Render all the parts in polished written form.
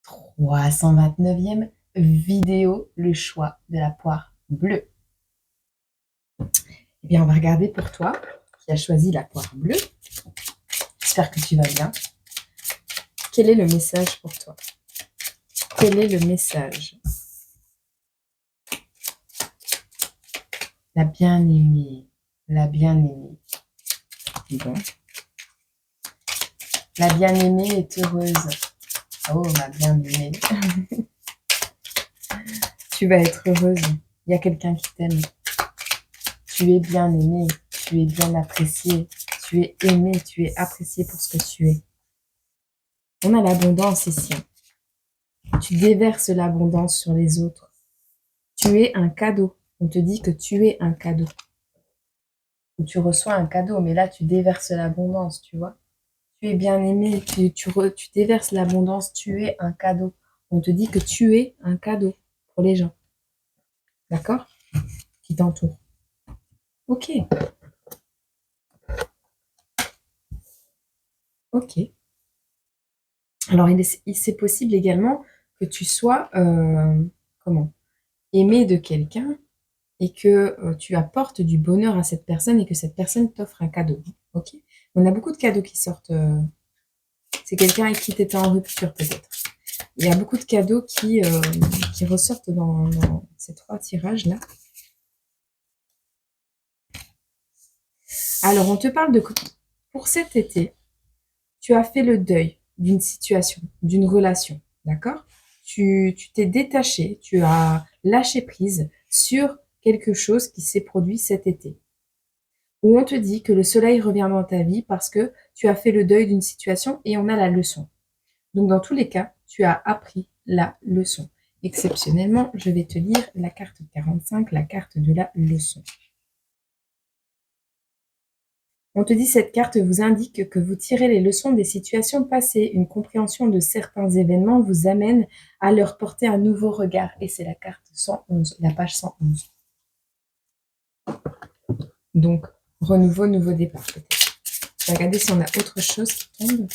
329e vidéo, le choix de la poire bleue. Eh bien, on va regarder pour toi qui a choisi la poire bleue. J'espère que tu vas bien. Quel est le message pour toi? Quel est le message? La bien-aimée. La bien-aimée. Bon. La bien-aimée est heureuse. Oh, ma bien-aimée. Tu vas être heureuse. Il y a quelqu'un qui t'aime. Tu es bien aimée. Tu es bien appréciée. Tu es aimée. Tu es appréciée pour ce que tu es. On a l'abondance ici. Tu déverses l'abondance sur les autres. Tu es un cadeau. On te dit que tu es un cadeau. Ou tu reçois un cadeau, mais là, tu déverses l'abondance, tu vois. Tu es bien aimé, tu déverses l'abondance, tu es un cadeau. On te dit que tu es un cadeau pour les gens. D'accord? Qui t'entourent. Ok. Ok. Alors, c'est possible également que tu sois, aimé de quelqu'un et que tu apportes du bonheur à cette personne et que cette personne t'offre un cadeau. Ok? On a beaucoup de cadeaux qui sortent. C'est quelqu'un avec qui tu étais en rupture peut-être. Il y a beaucoup de cadeaux qui ressortent dans ces 3 tirages-là. Alors, on te parle de... Pour cet été, tu as fait le deuil d'une situation, d'une relation, d'accord? Tu t'es détaché, tu as lâché prise sur quelque chose qui s'est produit cet été. Où on te dit que le soleil revient dans ta vie parce que tu as fait le deuil d'une situation et on a la leçon. Donc, dans tous les cas, tu as appris la leçon. Exceptionnellement, je vais te lire la carte 45, la carte de la leçon. On te dit cette carte vous indique que vous tirez les leçons des situations passées. Une compréhension de certains événements vous amène à leur porter un nouveau regard. Et c'est la carte 111, la page 111. Donc, renouveau, nouveau départ peut-être. Je vais regarder si on a autre chose qui tombe.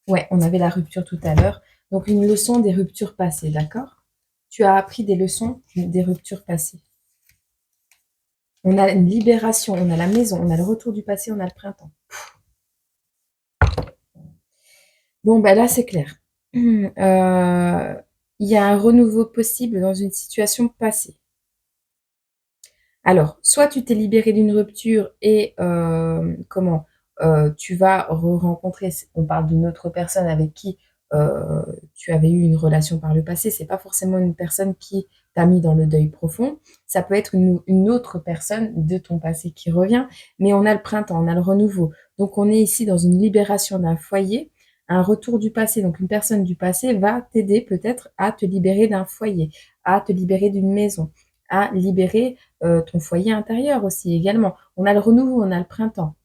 Ouais, on avait la rupture tout à l'heure. Donc, une leçon des ruptures passées, d'accord? Tu as appris des leçons des ruptures passées. On a une libération, on a la maison, on a le retour du passé, on a le printemps. Bon, bah là, c'est clair. Il y a un renouveau possible dans une situation passée. Alors, soit tu t'es libéré d'une rupture et tu vas rencontrer, on parle d'une autre personne avec qui tu avais eu une relation par le passé. C'est pas forcément une personne qui t'a mis dans le deuil profond. Ça peut être une autre personne de ton passé qui revient, mais on a le printemps, on a le renouveau. Donc, on est ici dans une libération d'un foyer, un retour du passé. Donc, une personne du passé va t'aider peut-être à te libérer d'un foyer, à te libérer d'une maison, à libérer ton foyer intérieur aussi également. On a le renouveau, on a le printemps.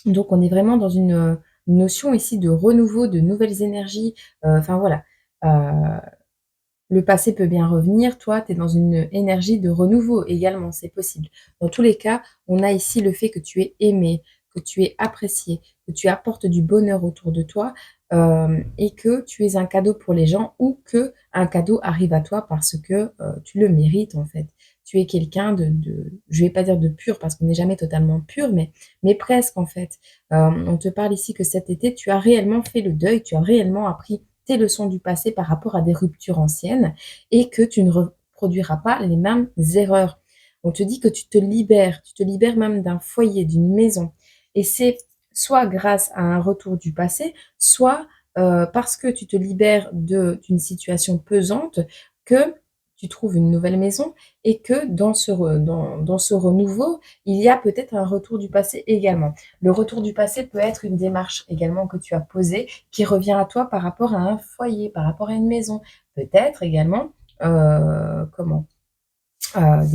Donc, on est vraiment dans une notion ici de renouveau, de nouvelles énergies. Enfin, voilà. Le passé peut bien revenir. Toi, tu es dans une énergie de renouveau également. C'est possible. Dans tous les cas, on a ici le fait que tu es aimé, que tu es apprécié, que tu apportes du bonheur autour de toi et que tu es un cadeau pour les gens ou que un cadeau arrive à toi parce que tu le mérites en fait. Tu es quelqu'un je vais pas dire de pur parce qu'on n'est jamais totalement pur, mais presque en fait. On te parle ici que cet été, tu as réellement fait le deuil, tu as réellement appris tes leçons du passé par rapport à des ruptures anciennes et que tu ne reproduiras pas les mêmes erreurs. On te dit que tu te libères même d'un foyer, d'une maison. Et c'est soit grâce à un retour du passé, soit parce que tu te libères d'une situation pesante que tu trouves une nouvelle maison et que dans ce renouveau, il y a peut-être un retour du passé également. Le retour du passé peut être une démarche également que tu as posée qui revient à toi par rapport à un foyer, par rapport à une maison. Peut-être également, des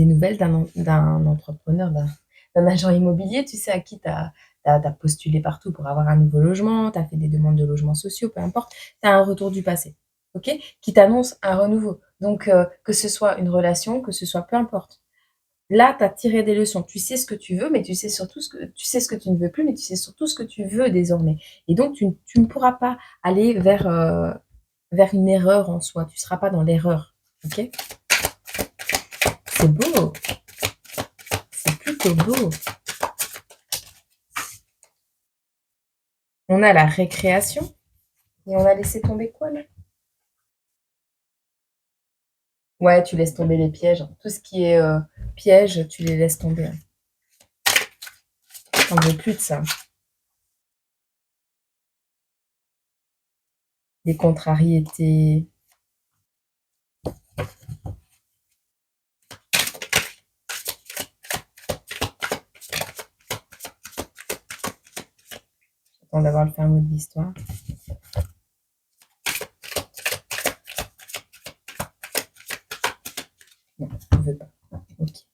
nouvelles d'un entrepreneur, d'un agent immobilier, tu sais, à qui tu as postulé partout pour avoir un nouveau logement, tu as fait des demandes de logements sociaux, peu importe, tu as un retour du passé, ok, qui t'annonce un renouveau. Donc, que ce soit une relation, que ce soit peu importe. Là, tu as tiré des leçons. Tu sais ce que tu veux, mais tu sais surtout ce que tu ne veux plus, mais tu sais surtout ce que tu veux désormais. Et donc tu ne pourras pas aller vers une erreur en soi. Tu ne seras pas dans l'erreur. OK? C'est beau, c'est plutôt beau. On a la récréation et on a laissé tomber quoi là? Ouais, tu laisses tomber les pièges. Tout ce qui est piège, tu les laisses tomber. On ne veut plus de ça. Des contrariétés. J'attends d'avoir le fin mot de l'histoire. Non, on ne veut pas. Ok.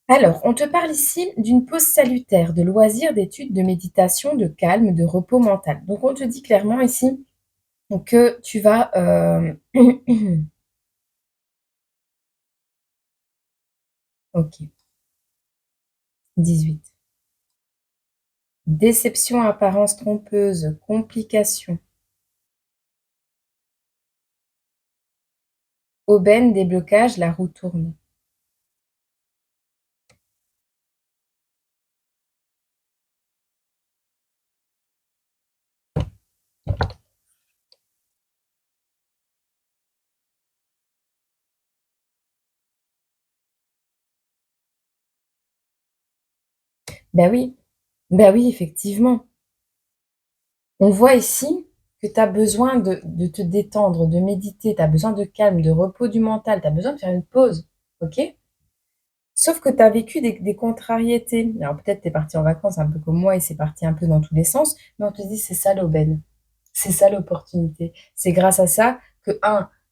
Alors, on te parle ici d'une pause salutaire, de loisirs, d'études, de méditation, de calme, de repos mental. Donc, on te dit clairement ici que tu vas... Ok. 18. Déception, apparence trompeuse, complications. Aubaine, déblocage, la roue tourne. Oui, oui, effectivement. On voit ici que tu as besoin de te détendre, de méditer, tu as besoin de calme, de repos du mental, tu as besoin de faire une pause, ok? Sauf que tu as vécu des contrariétés. Alors peut-être tu es parti en vacances un peu comme moi et c'est parti un peu dans tous les sens, mais on te dit c'est ça l'aubaine, c'est ça l'opportunité. C'est grâce à ça que,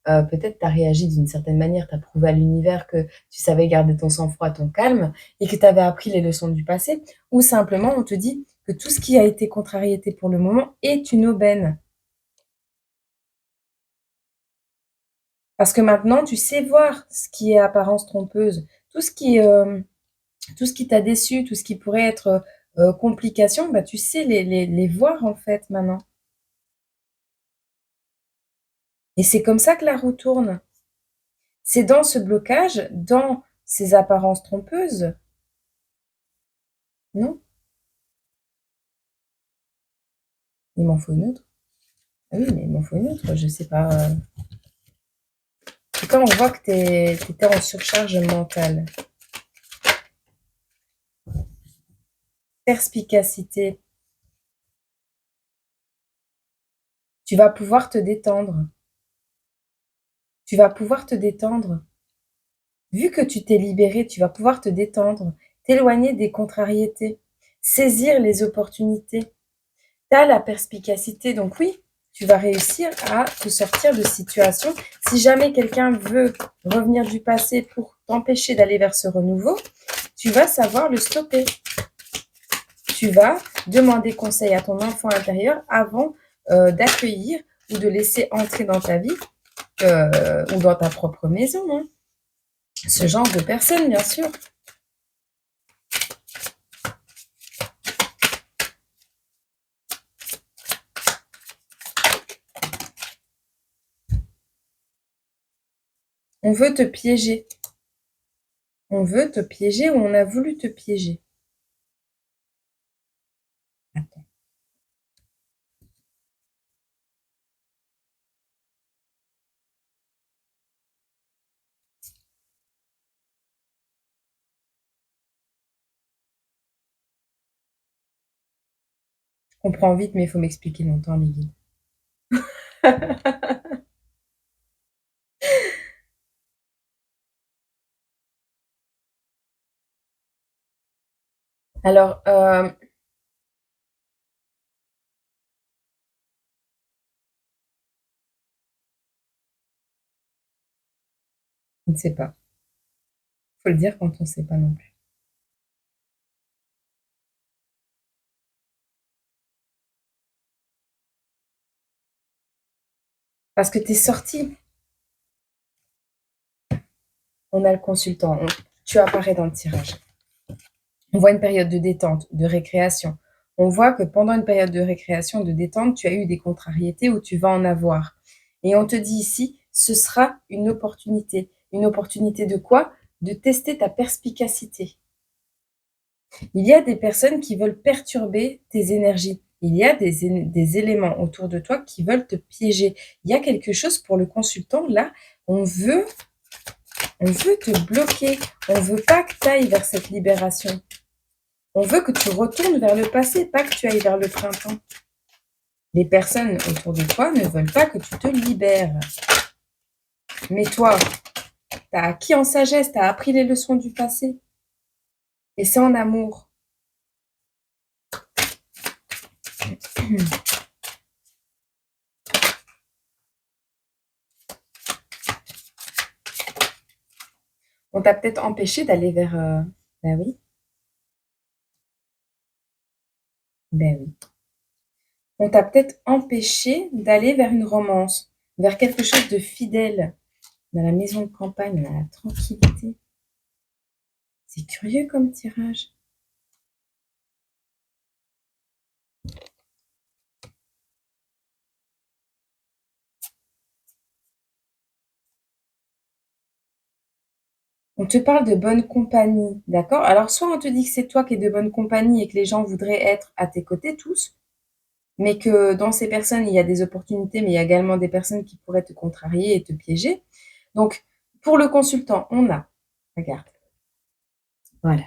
peut-être tu as réagi d'une certaine manière, tu as prouvé à l'univers que tu savais garder ton sang-froid, ton calme et que tu avais appris les leçons du passé, ou simplement on te dit que tout ce qui a été contrariété pour le moment est une aubaine. Parce que maintenant, tu sais voir ce qui est apparence trompeuse, tout ce qui t'a déçu, tout ce qui pourrait être complication, bah, tu sais les voir en fait maintenant. Et c'est comme ça que la roue tourne. C'est dans ce blocage, dans ces apparences trompeuses, non? Il m'en faut une autre. Ah oui, mais il m'en faut une autre, je sais pas. En tout cas, on voit que t'étais en surcharge mentale. Perspicacité. Tu vas pouvoir te détendre. Tu vas pouvoir te détendre. Vu que tu t'es libéré, tu vas pouvoir te détendre, t'éloigner des contrariétés, saisir les opportunités. Tu as la perspicacité, donc oui, tu vas réussir à te sortir de situations. Si jamais quelqu'un veut revenir du passé pour t'empêcher d'aller vers ce renouveau, tu vas savoir le stopper. Tu vas demander conseil à ton enfant intérieur avant d'accueillir ou de laisser entrer dans ta vie ou dans ta propre maison, hein. Ce genre de personne, bien sûr. On veut te piéger. On veut te piéger ou on a voulu te piéger. Attends. Je comprends vite, mais il faut m'expliquer longtemps, Lily. Alors, je ne sais pas. Faut le dire quand on ne sait pas non plus. Parce que tu es sorti. On a le consultant. tu apparais dans le tirage. On voit une période de détente, de récréation. On voit que pendant une période de récréation, de détente, tu as eu des contrariétés ou tu vas en avoir. Et on te dit ici, ce sera une opportunité. Une opportunité de quoi? De tester ta perspicacité. Il y a des personnes qui veulent perturber tes énergies. Il y a des éléments autour de toi qui veulent te piéger. Il y a quelque chose pour le consultant, là, on veut te bloquer. On veut pas que tu ailles vers cette libération. On veut que tu retournes vers le passé, pas que tu ailles vers le printemps. Les personnes autour de toi ne veulent pas que tu te libères. Mais toi, tu as acquis en sagesse, tu as appris les leçons du passé. Et c'est en amour. On t'a peut-être empêché d'aller vers... Ben oui, ben oui. On t'a peut-être empêché d'aller vers une romance, vers quelque chose de fidèle, dans la maison de campagne, dans la tranquillité. C'est curieux comme tirage. On te parle de bonne compagnie, d'accord? Alors, soit on te dit que c'est toi qui es de bonne compagnie et que les gens voudraient être à tes côtés tous, mais que dans ces personnes, il y a des opportunités, mais il y a également des personnes qui pourraient te contrarier et te piéger. Donc, pour le consultant, on a, regarde, voilà,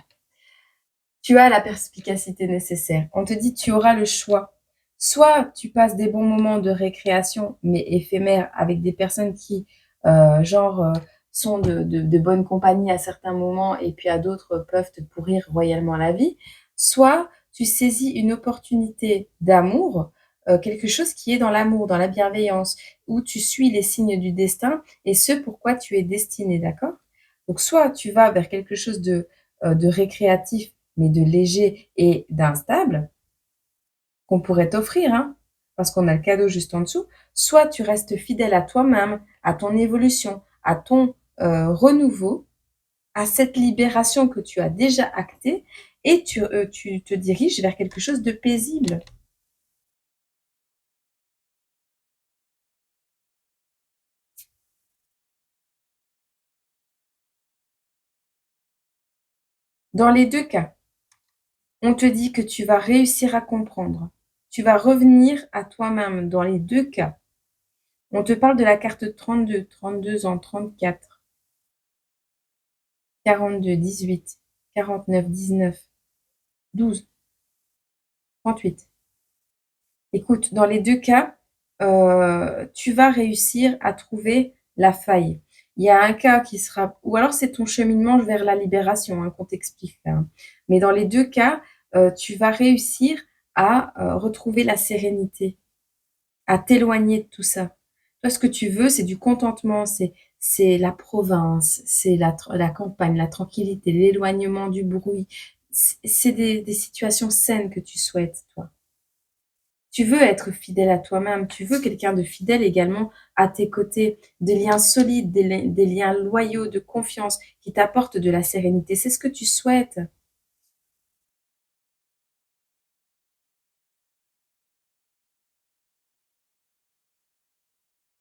tu as la perspicacité nécessaire. On te dit, tu auras le choix. Soit tu passes des bons moments de récréation, mais éphémères, avec des personnes qui, sont de bonne compagnie à certains moments et puis à d'autres peuvent te pourrir royalement la vie. Soit tu saisis une opportunité d'amour, quelque chose qui est dans l'amour, dans la bienveillance, où tu suis les signes du destin et ce pourquoi tu es destiné, d'accord? Donc soit tu vas vers quelque chose de récréatif mais de léger et d'instable, qu'on pourrait t'offrir, hein, parce qu'on a le cadeau juste en dessous, soit tu restes fidèle à toi-même, à ton évolution, à ton renouveau, à cette libération que tu as déjà actée, et tu te diriges vers quelque chose de paisible. Dans les deux cas, on te dit que tu vas réussir à comprendre. Tu vas revenir à toi-même dans les deux cas. On te parle de la carte 32, 32 ans, 34, 42, 18, 49, 19, 12, 38. Écoute, dans les deux cas, tu vas réussir à trouver la faille. Il y a un cas qui sera, ou alors c'est ton cheminement vers la libération, hein, qu'on t'explique là, hein. Mais dans les deux cas, tu vas réussir à retrouver la sérénité, à t'éloigner de tout ça. Toi, ce que tu veux, c'est du contentement, c'est la province, c'est la campagne, la tranquillité, l'éloignement du bruit. C'est des situations saines que tu souhaites, toi. Tu veux être fidèle à toi-même, tu veux quelqu'un de fidèle également à tes côtés, des liens solides, des liens loyaux, de confiance, qui t'apportent de la sérénité. C'est ce que tu souhaites.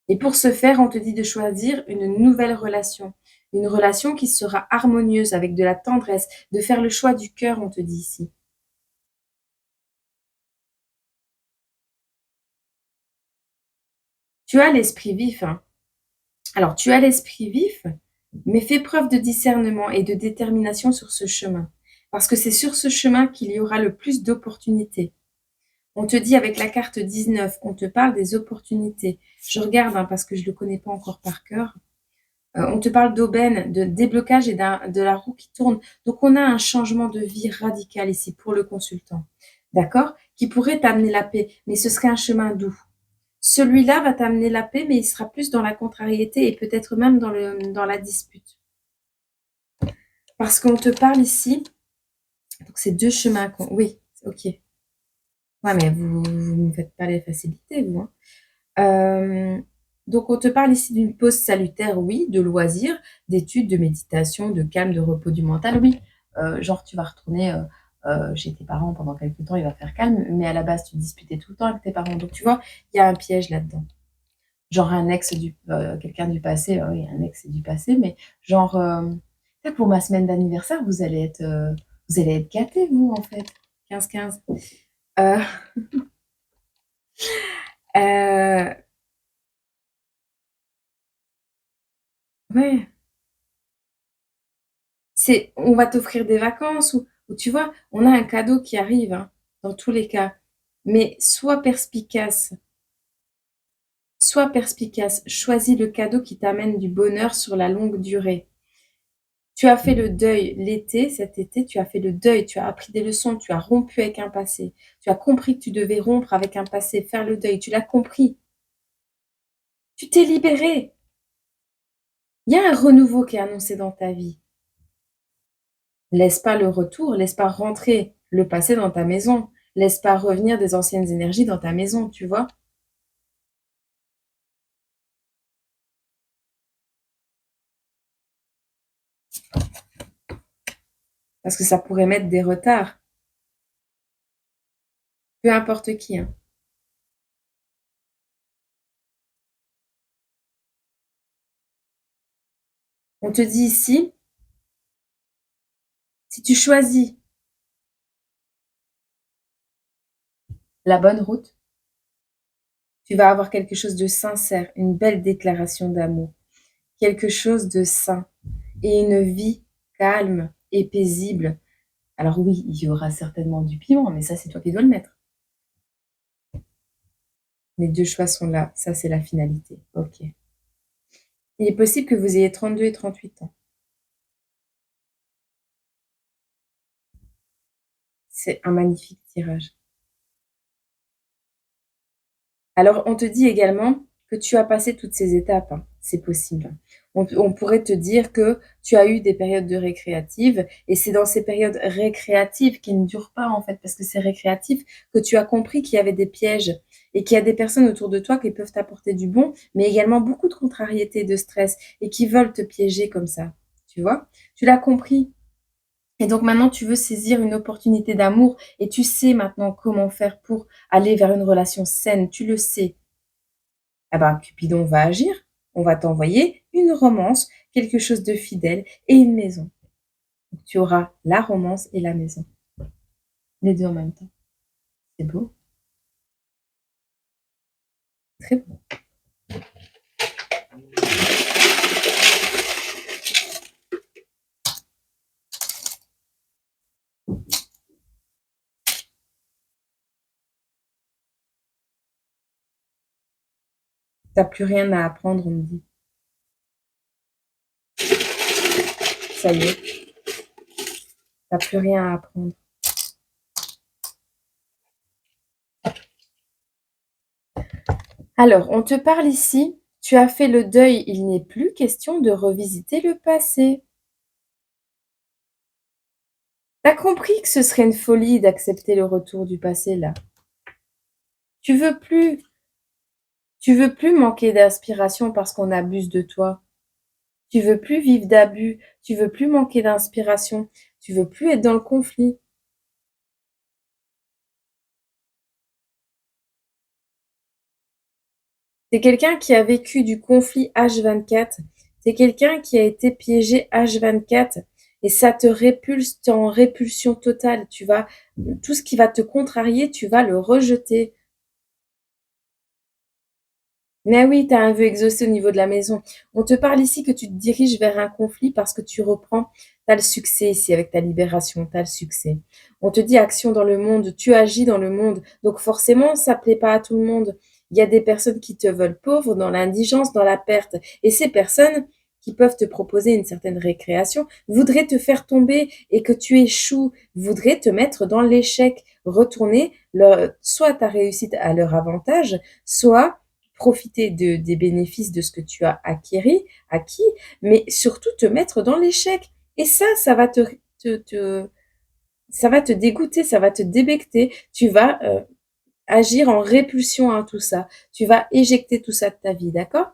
Et pour ce faire, on te dit de choisir une nouvelle relation. Une relation qui sera harmonieuse, avec de la tendresse, de faire le choix du cœur, on te dit ici. Tu as l'esprit vif, hein. Alors, tu as l'esprit vif, mais fais preuve de discernement et de détermination sur ce chemin. Parce que c'est sur ce chemin qu'il y aura le plus d'opportunités. On te dit avec la carte 19, on te parle des opportunités. Je regarde, hein, parce que je ne le connais pas encore par cœur. On te parle d'aubaine, de déblocage et de la roue qui tourne. Donc, on a un changement de vie radical ici pour le consultant. D'accord? Qui pourrait t'amener la paix, mais ce serait un chemin doux. Celui-là va t'amener la paix, mais il sera plus dans la contrariété et peut-être même dans la dispute. Parce qu'on te parle ici, donc c'est deux chemins. Oui, ok. Ouais, mais vous ne me faites pas les facilités, vous, hein. Donc on te parle ici d'une pause salutaire, oui, de loisirs, d'études, de méditation, de calme, de repos du mental, oui. Genre tu vas retourner, chez tes parents pendant quelque temps, il va faire calme, mais à la base tu te disputais tout le temps avec tes parents. Donc tu vois, il y a un piège là-dedans. Genre un ex du quelqu'un du passé, oui, un ex du passé, mais genre, là pour ma semaine d'anniversaire, vous allez être gâtés vous, en fait. 15-15. Heu, heu, ouais, on va t'offrir des vacances ou tu vois, on a un cadeau qui arrive, hein, dans tous les cas. Mais sois perspicace, choisis le cadeau qui t'amène du bonheur sur la longue durée. Tu as fait le deuil l'été, cet été, tu as fait le deuil, tu as appris des leçons, tu as rompu avec un passé. Tu as compris que tu devais rompre avec un passé, faire le deuil, tu l'as compris. Tu t'es libéré. Il y a un renouveau qui est annoncé dans ta vie. Laisse pas le retour, laisse pas rentrer le passé dans ta maison. Laisse pas revenir des anciennes énergies dans ta maison, tu vois? Parce que ça pourrait mettre des retards. Peu importe qui, hein. On te dit ici, si tu choisis la bonne route, tu vas avoir quelque chose de sincère, une belle déclaration d'amour, quelque chose de sain et une vie calme et paisible. Alors oui, il y aura certainement du piment, mais ça, c'est toi qui dois le mettre. Les 2 choix sont là, ça, c'est la finalité. OK. Il est possible que vous ayez 32 et 38 ans. C'est un magnifique tirage. Alors, on te dit également que tu as passé toutes ces étapes, hein, c'est possible. On pourrait te dire que tu as eu des périodes de récréatives et c'est dans ces périodes récréatives qui ne durent pas, en fait, parce que c'est récréatif, que tu as compris qu'il y avait des pièges et qu'il y a des personnes autour de toi qui peuvent t'apporter du bon, mais également beaucoup de contrariété, de stress et qui veulent te piéger comme ça, tu vois? Tu l'as compris et donc maintenant tu veux saisir une opportunité d'amour et tu sais maintenant comment faire pour aller vers une relation saine, tu le sais. Eh ben, Cupidon va agir. On va t'envoyer une romance, quelque chose de fidèle et une maison. Donc, tu auras la romance et la maison, les 2 en même temps. C'est beau, très beau. Tu as plus rien à apprendre, on me dit. Ça y est, tu as plus rien à apprendre. Alors, on te parle ici, tu as fait le deuil, il n'est plus question de revisiter le passé. Tu as compris que ce serait une folie d'accepter le retour du passé là. Tu veux plus tu veux plus manquer d'inspiration parce qu'on abuse de toi. Tu veux plus vivre d'abus, tu veux plus manquer d'inspiration, tu veux plus être dans le conflit. Tu quelqu'un qui a vécu du conflit H24. Tu quelqu'un qui a été piégé H24 et ça te répulse, tu en répulsion totale. Tu vas tout ce qui va te contrarier, tu vas le rejeter. Mais oui, tu as un vœu exaucé au niveau de la maison. On te parle ici que tu te diriges vers un conflit parce que tu reprends. Tu as le succès ici avec ta libération, tu as le succès. On te dit action dans le monde, tu agis dans le monde. Donc forcément, ça plaît pas à tout le monde. Il y a des personnes qui te veulent pauvre, dans l'indigence, dans la perte. Et ces personnes qui peuvent te proposer une certaine récréation voudraient te faire tomber et que tu échoues, voudraient te mettre dans l'échec, retourner soit ta réussite à leur avantage, soit profiter des bénéfices de ce que tu as acquis, mais surtout te mettre dans l'échec. Et ça va te, ça va te dégoûter, ça va te débecter. Tu vas agir en répulsion à tout ça. Tu vas éjecter tout ça de ta vie, d'accord?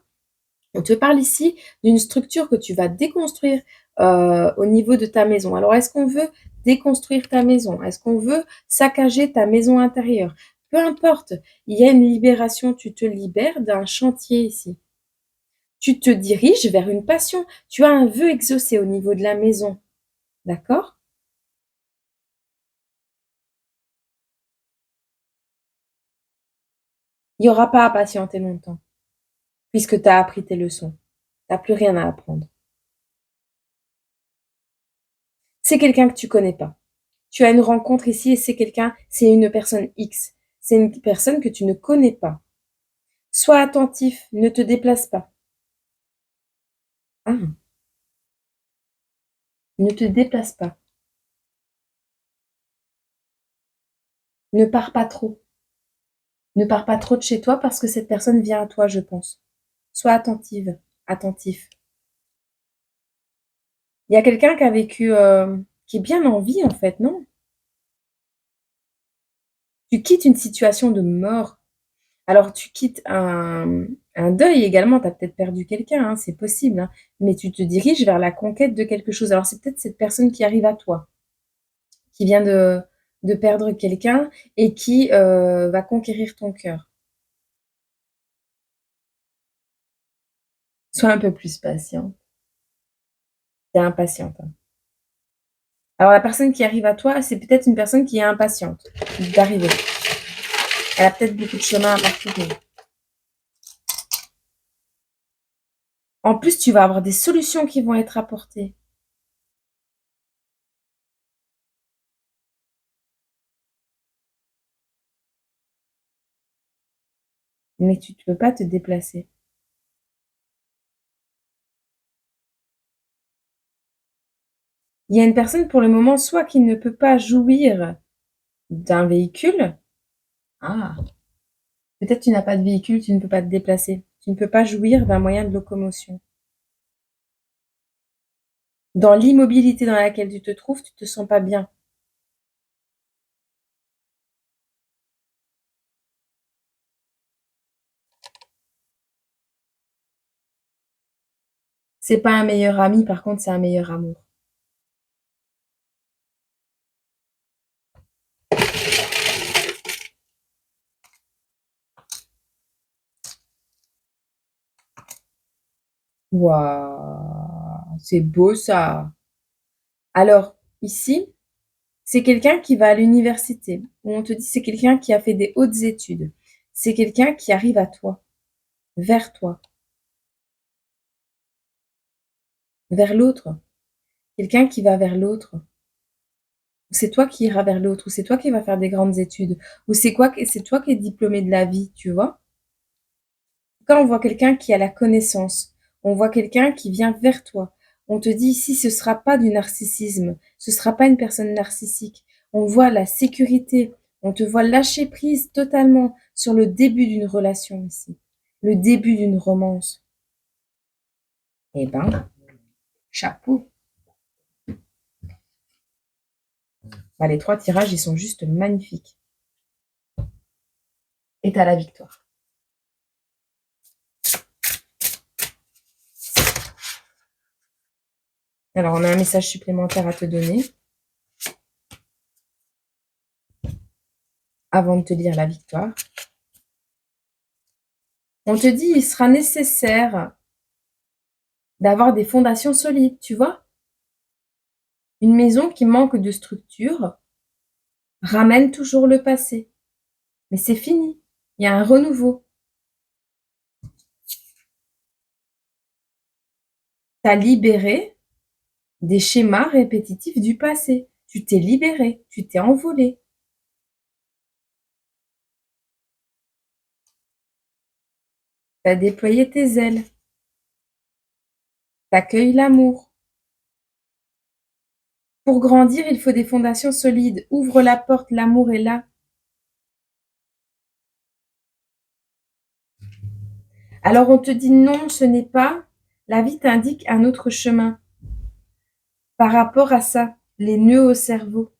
On te parle ici d'une structure que tu vas déconstruire, au niveau de ta maison. Alors est-ce qu'on veut déconstruire ta maison? Est-ce qu'on veut saccager ta maison intérieure? Peu importe, il y a une libération, tu te libères d'un chantier ici. Tu te diriges vers une passion, tu as un vœu exaucé au niveau de la maison, d'accord? Il y aura pas à patienter longtemps, puisque tu as appris tes leçons. Tu as plus rien à apprendre. C'est quelqu'un que tu connais pas. Tu as une rencontre ici et c'est une personne X. C'est une personne que tu ne connais pas. Sois attentif, ne te déplace pas. Ah, ne te déplace pas. Ne pars pas trop. Ne pars pas trop de chez toi parce que cette personne vient à toi, je pense. Sois attentive, attentif. Il y a quelqu'un qui a vécu, qui est bien en vie en fait, non? Tu quittes une situation de mort. Alors tu quittes un deuil également, tu as peut-être perdu quelqu'un, hein, c'est possible, hein, mais tu te diriges vers la conquête de quelque chose. Alors c'est peut-être cette personne qui arrive à toi, qui vient de perdre quelqu'un et qui, va conquérir ton cœur. Sois un peu plus patient. Tu es impatiente, hein. Alors la personne qui arrive à toi, c'est peut-être une personne qui est impatiente d'arriver. Elle a peut-être beaucoup de chemin à parcourir. En plus, tu vas avoir des solutions qui vont être apportées. Mais tu ne peux pas te déplacer. Il y a une personne pour le moment, soit qui ne peut pas jouir d'un véhicule. Ah, peut-être tu n'as pas de véhicule, tu ne peux pas te déplacer. Tu ne peux pas jouir d'un moyen de locomotion. Dans l'immobilité dans laquelle tu te trouves, tu te sens pas bien. C'est pas un meilleur ami, par contre, c'est un meilleur amour. Waouh, c'est beau ça. Alors, ici, c'est quelqu'un qui va à l'université, où on te dit c'est quelqu'un qui a fait des hautes études. C'est quelqu'un qui arrive à toi, vers toi, vers l'autre. Quelqu'un qui va vers l'autre. Ou c'est toi qui iras vers l'autre, ou c'est toi qui vas faire des grandes études, ou c'est toi qui es diplômé de la vie, tu vois? Quand on voit quelqu'un qui a la connaissance, on voit quelqu'un qui vient vers toi. On te dit ici, ce sera pas du narcissisme, ce sera pas une personne narcissique. On voit la sécurité, on te voit lâcher prise totalement sur le début d'une relation ici, le début d'une romance. Eh ben, chapeau. Bah, les 3 tirages, ils sont juste magnifiques. Et tu la victoire. Alors, on a un message supplémentaire à te donner avant de te lire la victoire. On te dit, il sera nécessaire d'avoir des fondations solides, tu vois? Une maison qui manque de structure ramène toujours le passé. Mais c'est fini. Il y a un renouveau. Tu as libéré des schémas répétitifs du passé. Tu t'es libéré, tu t'es envolé. Tu as déployé tes ailes. Tu accueilles l'amour. Pour grandir, il faut des fondations solides. Ouvre la porte, l'amour est là. Alors on te dit non, ce n'est pas. La vie t'indique un autre chemin par rapport à ça, les nœuds au cerveau.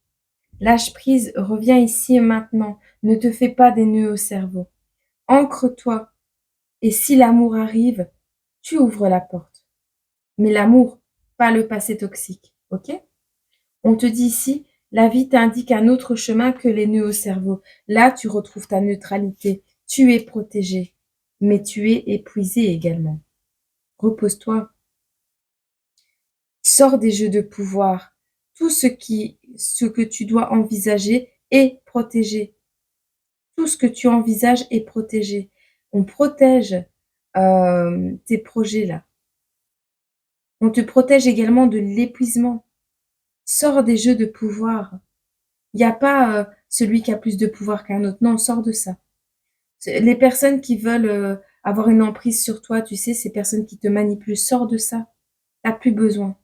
Lâche prise, reviens ici et maintenant. Ne te fais pas des nœuds au cerveau. Ancre-toi. Et si l'amour arrive, tu ouvres la porte. Mais l'amour, pas le passé toxique. Ok? On te dit ici, la vie t'indique un autre chemin que les nœuds au cerveau. Là, tu retrouves ta neutralité. Tu es protégé. Mais tu es épuisé également. Repose-toi. Sors des jeux de pouvoir. Tout ce que tu dois envisager est protégé. Tout ce que tu envisages est protégé. On protège tes projets là. On te protège également de l'épuisement. Sors des jeux de pouvoir. Il n'y a pas celui qui a plus de pouvoir qu'un autre. Non, sors de ça. Les personnes qui veulent avoir une emprise sur toi, tu sais, ces personnes qui te manipulent, sors de ça. T'as plus besoin.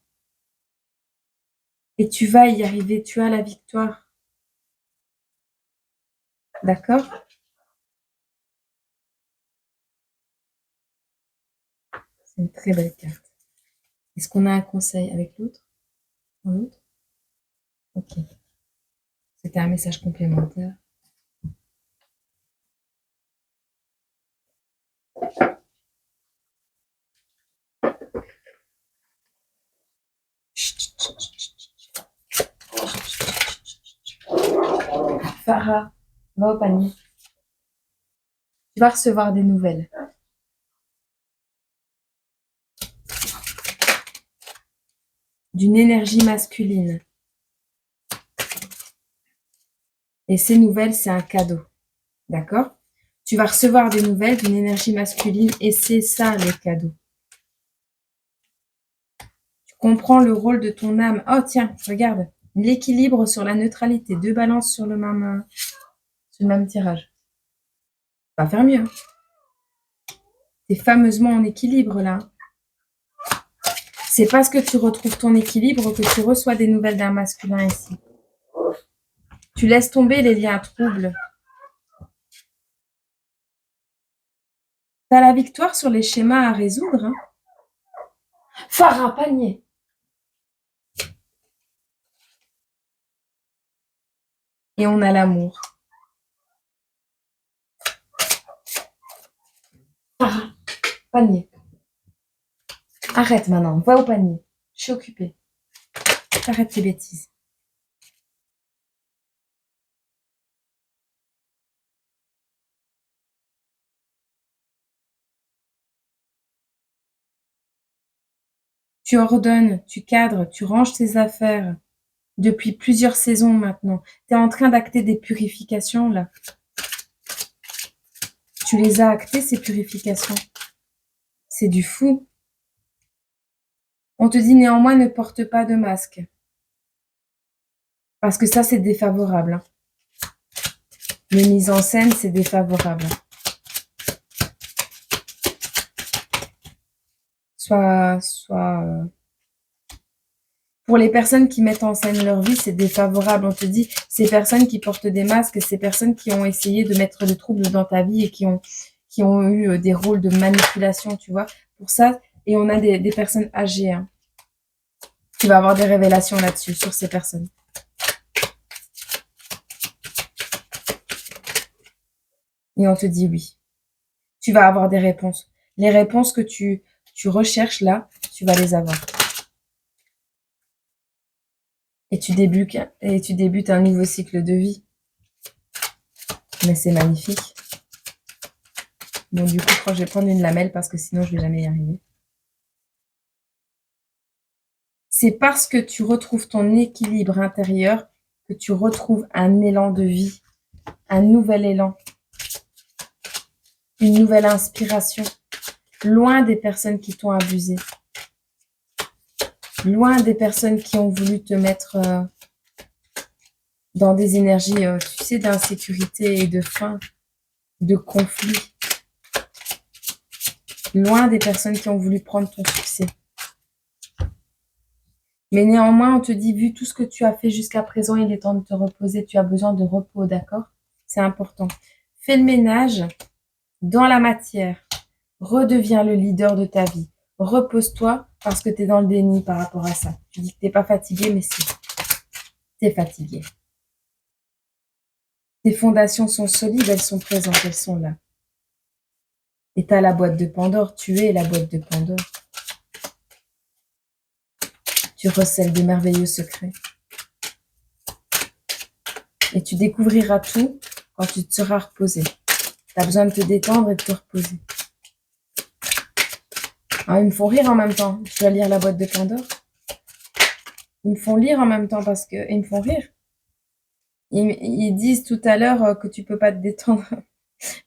Et tu vas y arriver, tu as la victoire. D'accord? C'est une très belle carte. Est-ce qu'on a un conseil avec l'autre? L'autre? Ok. C'était un message complémentaire. Farah, va au panier. Tu vas recevoir des nouvelles. D'une énergie masculine. Et ces nouvelles, c'est un cadeau. D'accord? Tu vas recevoir des nouvelles d'une énergie masculine et c'est ça le cadeau. Tu comprends le rôle de ton âme. Oh tiens, regarde. L'équilibre sur la neutralité. 2 balances sur le même tirage. Va faire mieux. T'es fameusement en équilibre là. C'est parce que tu retrouves ton équilibre que tu reçois des nouvelles d'un masculin ici. Tu laisses tomber les liens troubles. T'as la victoire sur les schémas à résoudre. Hein. Farah, panier. Et on a l'amour. Farah, panier. Arrête maintenant, va au panier. Je suis occupée. Arrête tes bêtises. Tu ordonnes, tu cadres, tu ranges tes affaires. Depuis plusieurs saisons maintenant. Tu es en train d'acter des purifications là. Tu les as actées ces purifications. C'est du fou. On te dit néanmoins ne porte pas de masque. Parce que ça c'est défavorable. Hein. Les mises en scène c'est défavorable. Pour les personnes qui mettent en scène leur vie, c'est défavorable. On te dit, ces personnes qui portent des masques, ces personnes qui ont essayé de mettre le trouble dans ta vie et qui ont eu des rôles de manipulation, tu vois. Pour ça, et on a des personnes âgées. Hein. Tu vas avoir des révélations là-dessus, sur ces personnes. Et on te dit oui. Tu vas avoir des réponses. Les réponses que tu recherches là, tu vas les avoir. Et tu débutes un nouveau cycle de vie. Mais c'est magnifique. Bon, du coup, je crois que je vais prendre une lamelle parce que sinon, je ne vais jamais y arriver. C'est parce que tu retrouves ton équilibre intérieur que tu retrouves un élan de vie, un nouvel élan, une nouvelle inspiration, loin des personnes qui t'ont abusé, loin des personnes qui ont voulu te mettre dans des énergies, tu sais, d'insécurité et de faim, de conflit, loin des personnes qui ont voulu prendre ton succès. Mais néanmoins, on te dit, vu tout ce que tu as fait jusqu'à présent, il est temps de te reposer. Tu as besoin de repos, d'accord? C'est important. Fais le ménage dans la matière. Redeviens le leader de ta vie. Repose-toi parce que tu es dans le déni par rapport à ça. Tu dis que tu n'es pas fatigué, mais si. Tu es fatigué. Tes fondations sont solides, elles sont présentes, elles sont là. Et tu as la boîte de Pandore, tu es la boîte de Pandore. Tu recèles de merveilleux secrets. Et tu découvriras tout quand tu te seras reposé. Tu as besoin de te détendre et de te reposer. Ah, ils me font rire en même temps. Je dois lire la boîte de Pandore. Ils me font lire en même temps parce que... Ils me font rire. Ils disent tout à l'heure que tu peux pas te détendre.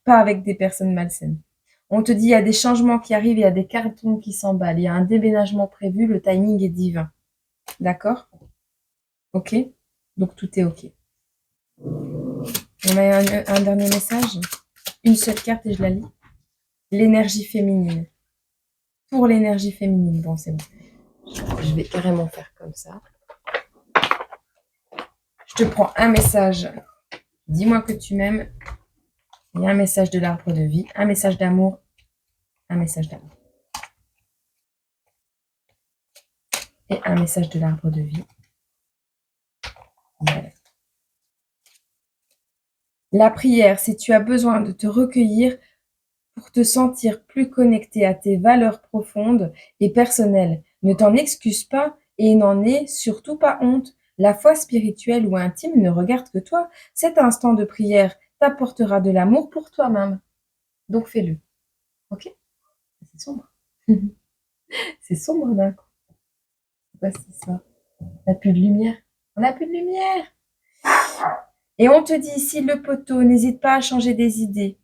Pas avec des personnes malsaines. On te dit, il y a des changements qui arrivent, il y a des cartons qui s'emballent, il y a un déménagement prévu, le timing est divin. D'accord? Ok? Donc tout est ok. On a un dernier message. Une seule carte et je la lis. L'énergie féminine. Pour l'énergie féminine. Bon, c'est bon. Je vais carrément faire comme ça. Je te prends un message. Dis-moi que tu m'aimes. Et un message de l'arbre de vie. Un message d'amour. Un message d'amour. Et un message de l'arbre de vie. Voilà. La prière, si tu as besoin de te recueillir pour te sentir plus connecté à tes valeurs profondes et personnelles, ne t'en excuse pas et n'en aie surtout pas honte. La foi spirituelle ou intime ne regarde que toi. Cet instant de prière t'apportera de l'amour pour toi-même. Donc fais-le. Ok? C'est sombre. C'est sombre d'un coup. C'est ça. On n'a plus de lumière. On n'a plus de lumière. Et on te dit ici le poteau, n'hésite pas à changer des idées,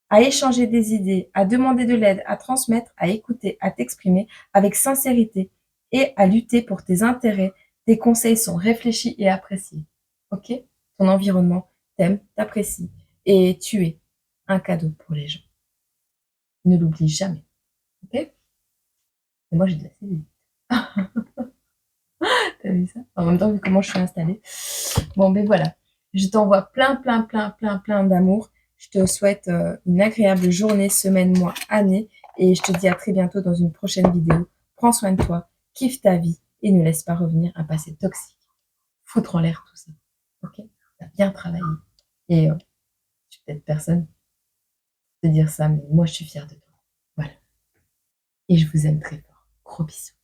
à échanger des idées, à demander de l'aide, à transmettre, à écouter, à t'exprimer avec sincérité et à lutter pour tes intérêts. Tes conseils sont réfléchis et appréciés. Ok? Ton environnement t'aime, t'apprécie et tu es un cadeau pour les gens. Ne l'oublie jamais. Ok? Et moi, j'ai de la cellulite. T'as vu ça? En même temps, vu comment je suis installée. Bon, ben voilà. Je t'envoie plein d'amour. Je te souhaite une agréable journée, semaine, mois, année. Et je te dis à très bientôt dans une prochaine vidéo. Prends soin de toi, kiffe ta vie et ne laisse pas revenir un passé toxique. Foutre en l'air tout ça. Ok? T'as bien travaillé. Et je suis peut-être personne pour te dire ça, mais moi je suis fière de toi. Voilà. Et je vous aime très fort. Gros bisous.